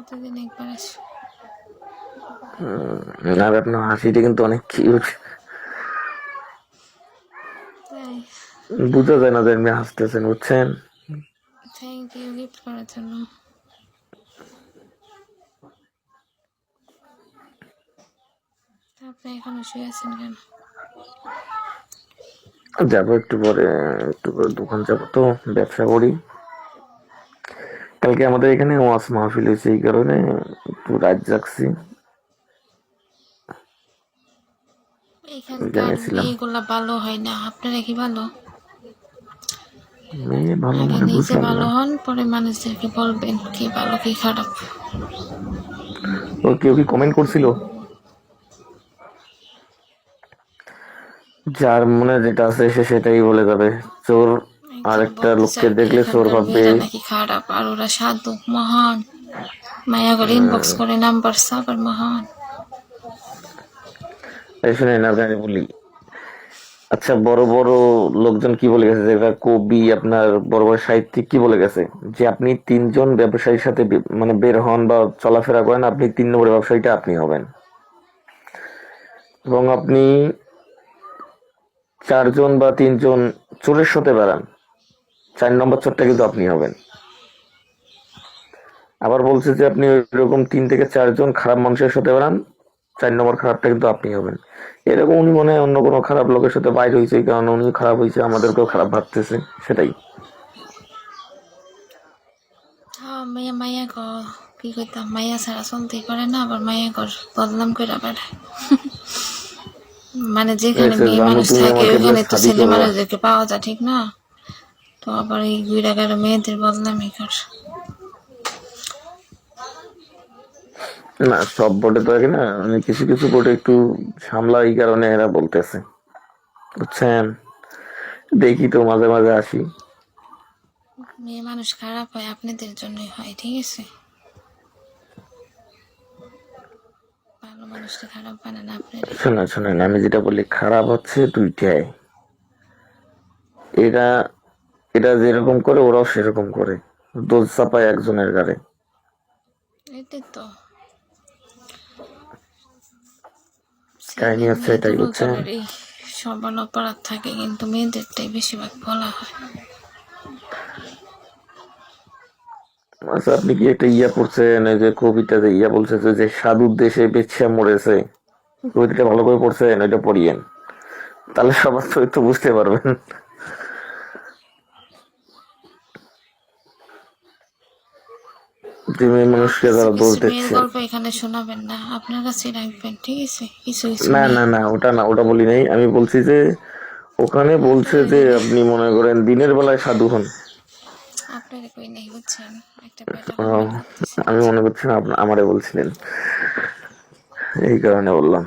কতদিন একবার আসে। আর আপনার হাসিটা কিন্তু অনেক কিউট, তাই? বুঝা যায় না যে এমনি হাসতেছেন, বুঝছেন? থ্যাংক ইউ গিফট করার জন্য। আপনি এখনো শুয়ে আছেন কেন? যাবো একটু পরে, দোকান যাবো তো, ব্যবসা করি। কালকে আমাদের এখানে ওয়াজ মাহফিল হয়েছে, এই কারণে একটু রাত জাগছি, এখানকার এখানে ছিলাম। মেয়েগুলা ভালো হয় না, আপনারা কি ভালো? মেয়ে ভালো আগে মানে নিজে বুঝলাম ভালো না। হন, পরে মানুষদেরকে বলবেন কি ভালো কি খারাপ। ও কেউ কি কমেন্ট করছিল? যার মনে যেটা আছে সে সেটাই বলে যাবে। চোর আর একজন একটা বলতেছে লোককে আর কি, দেখলে চোর এখানকার ভাববে। মেয়েরা নাকি খারাপ আর ওরা সাধু মহান। মায়া করে ইনবক্স করে নাম্বার সাবার মহান। এই শুনেন আপনাকে বলি, আচ্ছা বড় বড় লোকজন কি বলে গেছে, যেটা কবি আপনার বড় বড় সাহিত্যিক কি বলে গেছে, যে আপনি তিনজন ব্যবসায়ীর সাথে মানে বের হন বা চলাফেরা করেন, আপনি 3 নম্বর ব্যবসায়ীটা আপনি হবেন। এবং আপনি 4 জন বা 3 জন চোরের সাথে বেড়ান, 4 নম্বর চোরটা কিন্তু আপনি হবেন। আবার বলছে যে আপনি এরকম 3 থেকে 4 জন খারাপ মানুষের সাথে বেড়ান, 4 নম্বর খারাপটা কিন্তু আপনি হবেন। এরকম উনি মনে হয় অন্য কোনো খারাপ লোকের সাথে বাইর হয়েছে, এই কারণে উনি খারাপ হয়েছে, আমাদেরকেও খারাপ ভাবতেছে, সেটাই। হ্যাঁ, মায়া মায়া কি কইতাম, মায়া ছাড়া চলতেই পারে না, আবার মায়া বদনাম করে বেড়ায়। মানে যেখানে মেয়ে জানো মানুষ তুমি থাকে আমাকে ওইখানে তো শাদি ছেলে করবা? মানুষদেরকে পাওয়া যায়, ঠিক না? তো আবার এই গুইরাগার মেয়েদের বদনামই কর। না সব বোর্ডে তো না, মানে কিছু কিছু বোর্ডে একটু সামলা, এই কারণে এরা বলতেছে, বুঝছেন? দেখি তো মাঝে মাঝে আসি। মেয়ে মানুষ খারাপ হয় আপনাদের জন্যই হয়, ঠিক আছে? ভালো মানুষটা খারাপ বানান আপনারে। শোনেন শোনেন, আমি যেটা বলি খারাপ হচ্ছে দুইটাই। এরা এরা যেরকম করে ওরাও সেরকম করে, দোষ চাপায় একজনের ঘাড়ে। এটাই তো, ছেলে কাহিনী হচ্ছে মেয়ে এটাই, দুটো বুঝছেন? জনেরই সমান অপরাধ থাকে, কিন্তু মেয়েদেরটাই বেশিরভাগ বলা হয়। আচ্ছা আপনি কি একটা পড়ছেন, এই যে কবিতা যে বলছে যে সাধুর দেশে বেশ্যা মরেছে, কবিতাটা ভালো করে পড়ছেন? ওইটা পড়িয়েন, তাহলে সবার তো একটু বুঝতে পারবেন। যে মেয়ে না, মানুষকে কিছু যারা দোষ কিছু মেয়ের দিচ্ছে। গল্প এখানে শোনাবেন না, আপনার কাছে রাখবেন, ঠিক আছে? কিছু কিছু না মেয়ে না না, ওটা না, ওটা বলি নাই, আমি বলছি যে ওখানে বলছে আপনারা যে কই না, আপনি মনে করেন দিনের বেলায় সাধু হন। আপনারা কই নাই বুঝছেন, একটা বেটা ও, কমেন্ট করতেছে আমি বুঝছেন। মনে করছি না আমারে বলছিলেন, এই কারণে বললাম।